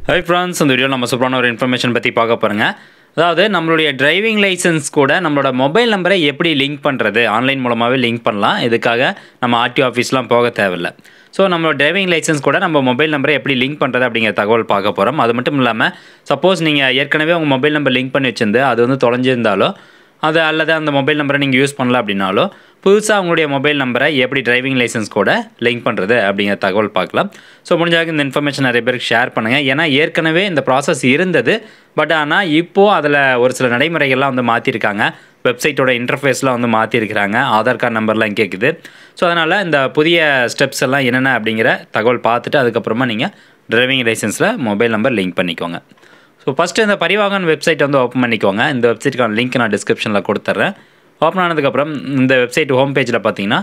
Hi friends, இந்த வீடியோவில் நம்ம சூப்பரான ஒரு இன்ஃபர்மேஷன் பற்றி பார்க்க போகிறோங்க. அதாவது நம்மளுடைய டிரைவிங் லைசன்ஸ் கூட நம்மளோட மொபைல் நம்பரை எப்படி லிங்க் பண்ணுறது, ஆன்லைன் மூலமாகவே லிங்க் பண்ணலாம். இதுக்காக நம்ம ஆர்டிஓ ஆஃபீஸ்லாம் போக தேவையில்லை. ஸோ நம்மளோட டிரைவிங் லைசன்ஸ் கூட நம்ம மொபைல் நம்பரை எப்படி லிங்க் பண்ணுறது அப்படிங்கிற தகவல் பார்க்க போகிறோம். அது மட்டும் இல்லாமல் சப்போஸ் நீங்கள் ஏற்கனவே உங்கள் மொபைல் நம்பர் லிங்க் பண்ணி வச்சிருந்து அது வந்து தொலைஞ்சிருந்தாலோ அது அல்லது அந்த மொபைல் நம்பரை நீங்கள் யூஸ் பண்ணல அப்படின்னாலோ புதுசாக உங்களுடைய மொபைல் நம்பரை எப்படி டிரைவிங் லைசன்ஸ் கூட லிங்க் பண்ணுறது அப்படிங்கிற தகவல் பார்க்கலாம். ஸோ முடிஞ்சாக இந்த இன்ஃபர்மேஷன் நிறைய பேருக்கு ஷேர் பண்ணுங்கள். ஏன்னா ஏற்கனவே இந்த ப்ராசஸ் இருந்தது, பட் ஆனால் இப்போது அதில் ஒரு சில நடைமுறைகள்லாம் வந்து மாற்றிருக்காங்க. வெப்சைட்டோட இன்டர்ஃபேஸ்லாம் வந்து மாற்றிருக்கிறாங்க. ஆதார் கார்டு நம்பர்லாம் கேட்குது. ஸோ அதனால் இந்த புதிய ஸ்டெப்ஸ் எல்லாம் என்னென்ன அப்படிங்கிற தகவல் பார்த்துட்டு அதுக்கப்புறமா நீங்கள் டிரைவிங் லைசன்ஸில் மொபைல் நம்பர் லிங்க் பண்ணிக்கோங்க. ஸோ ஃபஸ்ட்டு இந்த பரிவாகன் வெப்சைட் வந்து ஓப்பன் பண்ணிக்கோங்க. இந்த வெப்சைட்டுக்கான லிங்க் நான் டிஸ்கிரிப்ஷனில் கொடுத்துட்றேன். ஓப்பன் ஆனதுக்கப்புறம் இந்த வெப்சைட் ஹோம் பேஜில் பார்த்தீங்கன்னா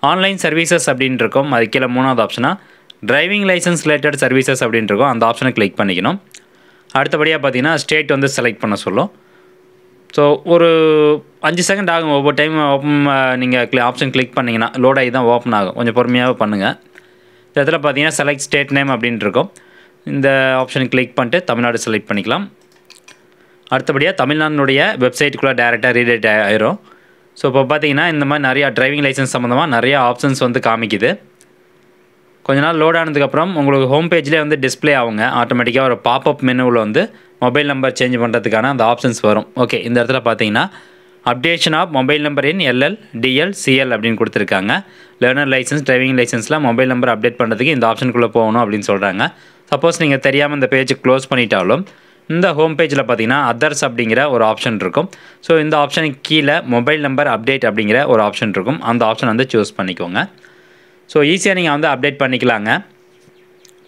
ஆன்லைன் சர்வீசஸ் அப்படின்னு இருக்கும். அது கீழே மூணாவது ஆப்ஷனாக டிரைவிங் லைசன்ஸ் ரிலேட்டட் சர்வீசஸ் அப்படின்னு இருக்கும். அந்த ஆப்ஷனை கிளிக் பண்ணிக்கணும். அடுத்தபடியாக பார்த்தீங்கன்னா ஸ்டேட் வந்து செலக்ட் பண்ண சொல்லும். ஸோ ஒரு 5 செகண்ட் ஆகும் ஒவ்வொரு டைம் ஓப்பன் நீங்கள் ஆப்ஷன் கிளிக் பண்ணிங்கன்னா லோட் ஆகி தான் ஓப்பன் ஆகும். கொஞ்சம் பொறுமையாக பண்ணுங்கள். இந்த இடத்துல பார்த்தீங்கன்னா செலக்ட் ஸ்டேட் நேம் அப்படின்ட்டு இருக்கும். இந்த ஆப்ஷனை கிளிக் பண்ணிட்டு தமிழ்நாடு செலக்ட் பண்ணிக்கலாம். அடுத்தபடியாக தமிழ்நாடுனுடைய வெப்சைட்டுக்குள்ளே டேரெக்டாக ரீடைரக்ட் ஆயிரும். ஸோ இப்போ பார்த்தீங்கன்னா இந்த மாதிரி நிறையா டிரைவிங் லைசன்ஸ் சம்மந்தமாக நிறையா ஆப்ஷன்ஸ் வந்து காமிக்குது. கொஞ்ச நாள் லோட் ஆனதுக்கப்புறம் உங்களுக்கு ஹோம் பேஜ்லேயே வந்து டிஸ்பிளே ஆகுங்க. ஆட்டோமேட்டிக்காக ஒரு பாப்அப் மெனுவில் வந்து மொபைல் நம்பர் சேஞ்ச் பண்ணுறதுக்கான அந்த ஆப்ஷன்ஸ் வரும். ஓகே, இந்த இடத்துல பார்த்தீங்கன்னா updation of mobile number in LL DL CL அப்படின்னு கொடுத்துருக்காங்க. லேர்னர் லைசன்ஸ் டிரைவிங் லைசன்ஸில் மொபைல் நம்பர் அப்டேட் பண்ணுறதுக்கு இந்த ஆப்ஷனுக்குள்ளே போகணும் அப்படின்னு சொல்கிறாங்க. சப்போஸ் நீங்கள் தெரியாமல் இந்த பேஜ் க்ளோஸ் பண்ணிட்டாலும் இந்த ஹோம் பேஜில் பார்த்தீங்கன்னா அதர்ஸ் அப்படிங்கிற ஒரு ஆப்ஷன் இருக்கும். ஸோ இந்த ஆப்ஷனுக்கு கீழே மொபைல் நம்பர் அப்டேட் அப்படிங்கிற ஒரு ஆப்ஷன் இருக்கும். அந்த ஆப்ஷன் வந்து சூஸ் பண்ணிக்கோங்க. ஸோ ஈஸியாக நீங்கள் வந்து அப்டேட் பண்ணிக்கலாங்க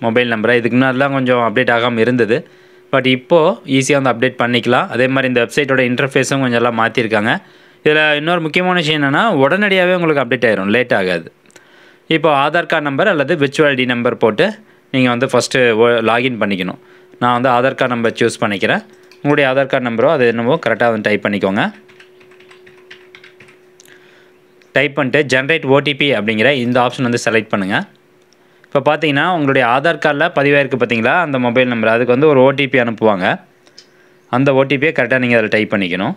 மொபைல் நம்பரை. இதுக்கு முன்னாடிலாம் கொஞ்சம் அப்டேட் ஆகாமல் இருந்தது, பட் இப்போது ஈஸியாக வந்து அப்டேட் பண்ணிக்கலாம். அதே மாதிரி இந்த வெப்சைட்டோட இன்டர்ஃபேஸும் கொஞ்சம் எல்லாம் மாற்றிருக்காங்க. இதில் இன்னொரு முக்கியமான விஷயம் என்னென்னா உடனடியாகவே உங்களுக்கு அப்டேட் ஆகிரும், லேட் ஆகாது. இப்போ ஆதார் கார்டு நம்பர் அல்லது விர்ச்சுவல் ஐடி நம்பர் போட்டு நீங்கள் வந்து ஃபஸ்ட்டு லாகின் பண்ணிக்கணும். நான் வந்து ஆதார் கார்டு நம்பர் சூஸ் பண்ணிக்கிறேன். உங்களுடைய ஆதார் கார்டு நம்பரோ அது என்னவோ கரெக்டாக வந்து டைப் பண்ணிக்கோங்க. டைப் பண்ணிட்டு ஜென்ரேட் ஓடிபி அப்படிங்கிற இந்த ஆப்ஷன் வந்து செலக்ட் பண்ணுங்கள். இப்போ பார்த்தீங்கன்னா உங்களுடைய ஆதார் கார்டில் பதிவாயிருக்கு பார்த்தீங்களா அந்த மொபைல் நம்பர், அதுக்கு வந்து ஒரு ஓடிபி அனுப்புவாங்க. அந்த ஓடிபியை கரெக்டாக நீங்கள் அதில் டைப் பண்ணிக்கணும்.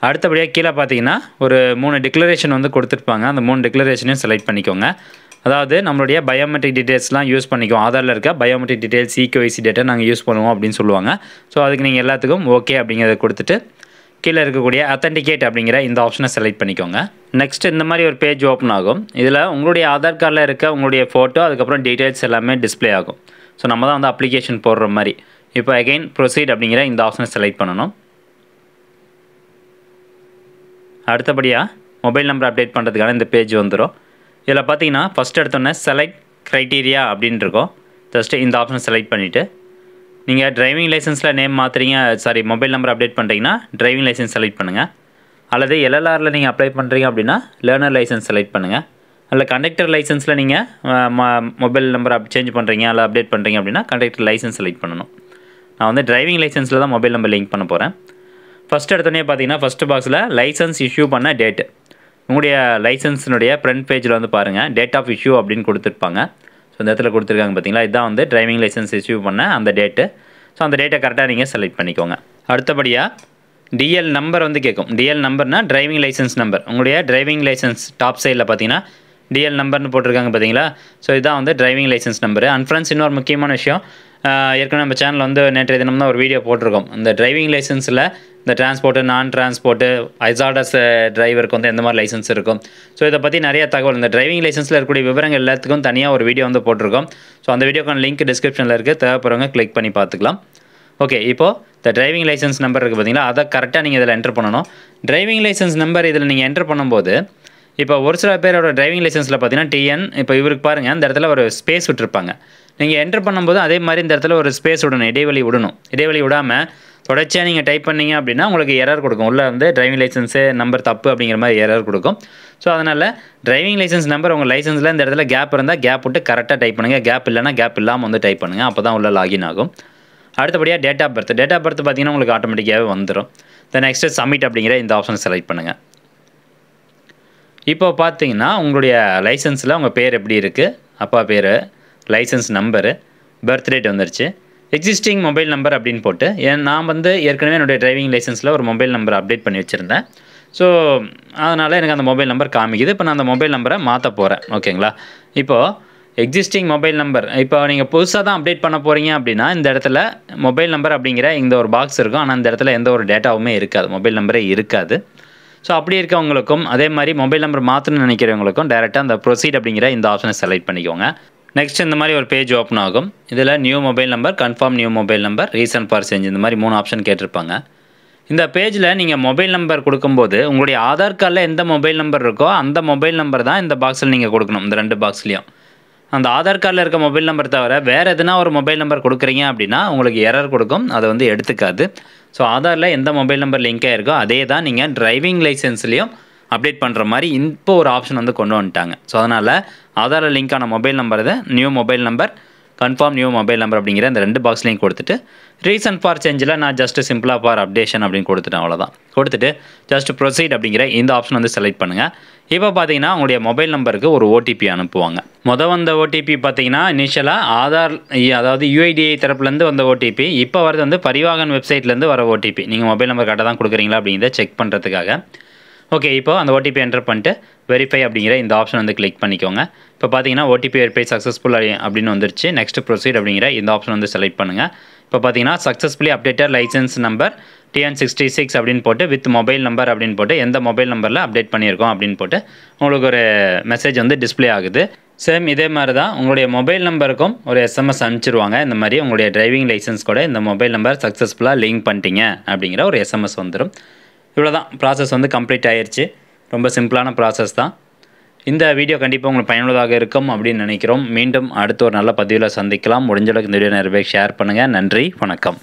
அடுத்தபடியாக கீழே பார்த்தீங்கன்னா ஒரு 3 டிக்ளரேஷன் வந்து கொடுத்துருப்பாங்க. அந்த 3 டிக்ளரேஷனையும் செலக்ட் பண்ணிக்கோங்க. அதாவது நம்மளுடைய பயோமெட்ரிக் டீட்டெயில்ஸ்லாம் யூஸ் பண்ணிக்குவோம். ஆதாரில் இருக்க பயோமெட்ரிக் டீட்டெயில்ஸ் சிக்யூஐசி டேட்டா நாங்கள் யூஸ் பண்ணுவோம் அப்படின்னு சொல்லுவாங்க. ஸோ அதுக்கு நீங்கள் எல்லாத்துக்கும் ஓகே அப்படிங்கிறத கொடுத்துட்டு கீழே இருக்கக்கூடிய அத்தன்டிகேட் அப்படிங்கிற இந்த ஆப்ஷனை செலக்ட் பண்ணிக்கோங்க. நெக்ஸ்ட் இந்த மாதிரி ஒரு பேஜ் ஓப்பன் ஆகும். இதில் உங்களுடைய ஆதார் கார்டில் இருக்க உங்களுடைய ஃபோட்டோ அதுக்கப்புறம் டீட்டெயில்ஸ் எல்லாமே டிஸ்பிளே ஆகும். ஸோ நம்ம தான் வந்து அப்ளிகேஷன் போடுற மாதிரி. இப்போ அகைன் ப்ரொசீட் அப்படிங்கிற இந்த ஆப்ஷனை செலக்ட் பண்ணணும். அடுத்தபடியாக மொபைல் நம்பர் அப்டேட் பண்ணுறதுக்கான இந்த பேஜ் வந்துடும். இதில் பார்த்தீங்கன்னா ஃபஸ்ட் எடுத்தோன்னே செலக்ட் க்ரைட்டீரியா அப்படின்னு இருக்கும். ஜஸ்ட்டு இந்த ஆப்ஷனை செலக்ட் பண்ணிவிட்டு நீங்கள் டிரைவிங் லைசன்ஸில் நேம் மாற்றுறீங்க, மொபைல் நம்பர் அப்டேட் பண்ணுறீங்கன்னா டிரைவிங் லைசன்ஸ் செலக்ட் பண்ணுங்கள். அல்லது எல்எல்ஆரில் நீங்கள் அப்ளை பண்ணுறீங்க அப்படின்னா லேர்னர் லைசன்ஸ் செலக்ட் பண்ணுங்கள். அல்ல கண்டக்டர் லைசன்ஸில் நீங்கள் மொபைல் நம்பர் சேஞ்ச் பண்ணுறீங்க அல்ல அப்டேட் பண்ணுறீங்க அப்படின்னா கண்டக்டர் லைசன்ஸ் செலக்ட் பண்ணணும். நான் வந்து டிரைவிங் லைசன்ஸில் தான் மொபைல் நம்பர் லிங்க் பண்ண போகிறேன். ஃபஸ்ட் எடுத்தோடனே பார்த்தீங்கன்னா ஃபஸ்ட்டு பாக்ஸில் லைசன்ஸ் இஷ்யூ பண்ண டேட்டு, உங்களுடைய லைசன்ஸினுடைய ஃப்ரண்ட் பேஜில் வந்து பாருங்கள் டேட் ஆஃப் இஷ்யூ அப்படின்னு கொடுத்துருப்பாங்க. ஸோ இந்த இடத்துல கொடுத்துருக்காங்க பார்த்தீங்களா, இதுதான் வந்து டிரைவிங் லைசன்ஸ் இஷ்யூ பண்ண அந்த டேட்டு. ஸோ அந்த டேட்டை கரெக்டாக நீங்கள் செலக்ட் பண்ணிக்கோங்க. அடுத்தபடியாக டிஎல் நம்பர் வந்து கேட்கும். டிஎல் நம்பர்னால் டிரைவிங் லைசன்ஸ் நம்பர். உங்களுடைய டிரைவிங் லைசன்ஸ் டாப் சைடில் பார்த்தீங்கன்னா டிஎல் நம்பர்னு போட்டிருக்காங்க பார்த்தீங்களா. ஸோ இதுதான் வந்து driving licence number. And friends இன்னொரு முக்கியமான விஷயம், ஏற்கனவே நம்ம சேனல் வந்து நேற்றைய தினம் தான் ஒரு வீடியோ போட்டிருக்கோம். இந்த டிரைவிங் லைசன்ஸில் இந்த டிரான்ஸ்போர்ட்டு நான் டிரான்ஸ்போர்ட்டு ஹசார்டஸ் டிரைவருக்கு வந்து எந்த மாதிரி லைசன்ஸ் இருக்கும், ஸோ இதை பற்றி நிறைய தகவல் இந்த டிரைவிங் லைசன்ஸில் இருக்கக்கூடிய விவரங்கள் எல்லாத்துக்கும் தனியாக ஒரு வீடியோ வந்து போட்டிருக்கோம். ஸோ அந்த வீடியோக்கான லிங்க் டிஸ்கிரிப்ஷனில் இருக்குது, தேவைப்படுறவங்க கிளிக் பண்ணி பார்த்துக்கலாம். ஓகே, இப்போது இந்த டிரைவிங் லைசன்ஸ் நம்பர் இருக்குது பார்த்தீங்களா, அதை கரெக்டாக நீங்கள் இதில் என்டர் பண்ணணும். டிரைவிங் லைசன்ஸ் நம்பர் இதில் நீங்கள் என்டர் பண்ணும்போது இப்போ ஒரு சில பேரோட டிரைவிங் லைசன்ஸில் பார்த்தீங்கன்னா டிஎன், இப்போ இவருக்கு பாருங்கள் இந்த இடத்துல ஒரு ஸ்பேஸ் விட்டுருப்பாங்க. நீங்கள் என்டர் பண்ணும்போது அதே மாதிரி இந்த இடத்துல ஒரு ஸ்பேஸ் விடணும், இடைவெளி விடணும். இடைவெளி விடாமல் தொடர்ச்சியாக நீங்கள் டைப் பண்ணிங்க அப்படின்னா உங்களுக்கு எரர் கொடுக்கும். உள்ள வந்து டிரைவிங் லைசன்ஸு நம்பர் தப்பு அப்படிங்கிற மாதிரி எரர் கொடுக்கும். ஸோ அதனால் டிரைவிங் லைசன்ஸ் நம்பர் உங்கள் லைசன்ஸில் இந்த இடத்துல கேப் இருந்தால் கேப் விட்டு கரெக்டாக டைப் பண்ணுங்கள். கேப் இல்லைனா கேப் இல்லாமல் வந்து டைப் பண்ணுங்கள். அப்போ தான் உள்ள லாகின் ஆகும். அடுத்தபடியாக டேட் ஆஃப் பர்த் பார்த்தீங்கன்னா உங்களுக்கு ஆட்டோமேட்டிக்காகவே வந்துடும். தென் நெக்ஸ்ட்டு சப்மிட் அப்படிங்கிற இந்த ஆப்ஷன் செலக்ட் பண்ணுங்கள். இப்போ பார்த்தீங்கன்னா, உங்களுடைய லைசென்ஸில உங்க பேர் எப்படி இருக்கு? அப்பா பேரு, லைசென்ஸ் நம்பரு, பர்த் டேட் வந்துருச்சு. எக்ஸிஸ்டிங் மொபைல் நம்பர் அப்படின்னு போட்டு நான் வந்து ஏற்கனவே என்னுடைய டிரைவிங் லைசென்ஸில ஒரு மொபைல் நம்பர் அப்டேட் பண்ணி வச்சிருந்தேன். ஸோ, அதனால எனக்கு அந்த மொபைல் நம்பர் காமிக்குது. இப்போ நான் அந்த மொபைல் நம்பர மாத்தப் போறேன். ஓகேங்களா? இப்போ எக்ஸிஸ்டிங் மொபைல் நம்பர் இப்போ நீங்க புதுசா தான் அப்டேட் பண்ண போறீங்க அப்படின்னா, இந்த இடத்துல மொபைல் நம்பர் அப்படிங்கிற இந்த ஒரு பாக்ஸ் இருக்கும். ஆனா, இந்த இடத்துல எந்த ஒரு டேட்டாவுமே இருக்காது. மொபைல் நம்பரே இருக்காது. ஸோ, அப்படி இருக்கவங்களுக்கும் அதே மாரி மொபைல் நம்பர் மாத்தணும்னு நினைக்கிறவங்களுக்கும் டைரக்ட்டா அந்த ப்ரொசீட் அப்படிங்கிற இந்த ஆப்ஷனை செலக்ட் பண்ணிக்கோங்க. நெக்ஸ்ட் இந்த மாரி ஒரு பேஜ் ஓப்பன் ஆகும். இதில new mobile number, confirm new mobile number, reason for change இந்த மாரி 3 ஆப்ஷன் கேட்டிருப்பாங்க. இந்த பேஜ்ல நீங்க மொபைல் நம்பர் குடுக்கும்போது, உங்களுடைய ஆதார் கார்ட்ல எந்த மொபைல் நம்பர் இருக்கோ, அந்த மொபைல் நம்பர் தான் இந்த பாக்ஸ்ல நீங்க குடுக்கணும். இந்த 2 பாக்ஸ்லயும். அந்த ஆதார் கார்ட்ல இருக்க மொபைல் நம்பர் தவிர வேற எதுனா ஒரு மொபைல் நம்பர் குடுக்குறீங்க அப்படின்னா, உங்களுக்கு எரர் குடுக்கும். அத வந்து எடுத்துக்காது. ஸோ, ஆதார்ல எந்த மொபைல் நம்பர் லிங்க் ஆயிருக்கோ, அதே தான் நீங்க டிரைவிங் லைசென்ஸ்லயும் அப்டேட் பண்ற மாரி இப்போ ஒரு ஆப்ஷன் வந்து கொண்டு வந்துட்டாங்க. ஸோ, அதனால ஆதார்ல லிங்க் ஆன மொபைல் நம்பர் தான் new mobile number, confirm new mobile number அப்படிங்கிற இந்த 2 பாக்ஸ்லையும் கொடுத்துட்டு, ரீசன் ஃபார் சேஞ்சில நான் ஜஸ்ட் சிம்பிளா ஃபார் அப்டேஷன் அப்படின்னு குடுத்துட்டேன் அவ்வளோதான். கொடுத்துட்டு ஜஸ்ட் ப்ரொசீட் அப்படிங்கிற இந்த ஆப்ஷன் வந்து செலக்ட் பண்ணுங்க. இப்போ பார்த்தீங்கன்னா, உங்களுடைய மொபைல் நம்பருக்கு ஒரு ஓடிபி அனுப்புவாங்க. வந்த ஓடிபி பார்த்தீங்கன்னா, இனிஷியலா ஆதார் அதாவது யுஐடிஐ தரப்புலேருந்து வந்த ஓடிபி. இப்போ வரது வந்து பரிவாகன் வெப்சைட்லேருந்து வர ஓடிபி. நீங்க மொபைல் நம்பர் கரெக்ட்டா தான் குடுக்குறீங்களா அப்படிங்கிறத செக் பண்றதுக்காக. ஓகே. இப்போ அந்த ஓடிபி என்டர் பண்ணிட்டு, வெரிஃபை அப்படிங்கிற இந்த ஆப்ஷன் வந்து கிளிக் பண்ணிக்கோங்க. இப்போ பார்த்தீங்கன்னா, ஓடிபி வெரிஃபை சக்ஸஸ்ஃபுல் அப்படின்னு வந்துருச்சு. நெக்ஸ்ட் ப்ரொசீட் அப்படிங்கிற இந்த ஆப்ஷன் வந்து செலக்ட் பண்ணுங்க. இப்போ பார்த்தீங்கன்னா, successfully updated licence number TN66 அப்படின்னு போட்டு வித் மொபைல் நம்பர் அப்படின்னு போட்டு எந்த மொபைல் நம்பர்ல அப்டேட் பண்ணியிருக்கோம் அப்படின்னு போட்டு உங்களுக்கு ஒரு மெசேஜ் வந்து டிஸ்ப்ளே ஆகுது. சேம் இதே மாரி தான் உங்களுடைய மொபைல் நம்பருக்கும் ஒரு எஸ்எம்எஸ் அனுப்பிச்சிருவாங்க. இந்த மாரி உங்களுடைய டிரைவிங் லைசென்ஸ் கூட இந்த மொபைல் நம்பர் சக்ஸஸ்ஃபுல்லா லிங்க் பண்ணிட்டீங்க அப்படிங்கிற ஒரு எஸ்எம்எஸ் வந்துரும். இவ்வளோதான் ப்ராசஸ் வந்து கம்ப்ளீட் ஆயிருச்சு. ரொம்ப சிம்பிளான ப்ராசஸ் தான். இந்த வீடியோ கண்டிப்பா உங்களுக்கு பயனுள்ளதாக இருக்கும் அப்படின்னு நினைக்கிறோம். மீண்டும் அடுத்த ஒரு நல்ல பதிவில சந்திக்கலாம். முடிஞ்ச அளவுக்கு இந்த வீடியோ நிறைய பேருக்கு ஷேர் பண்ணுங்க. நன்றி, வணக்கம்.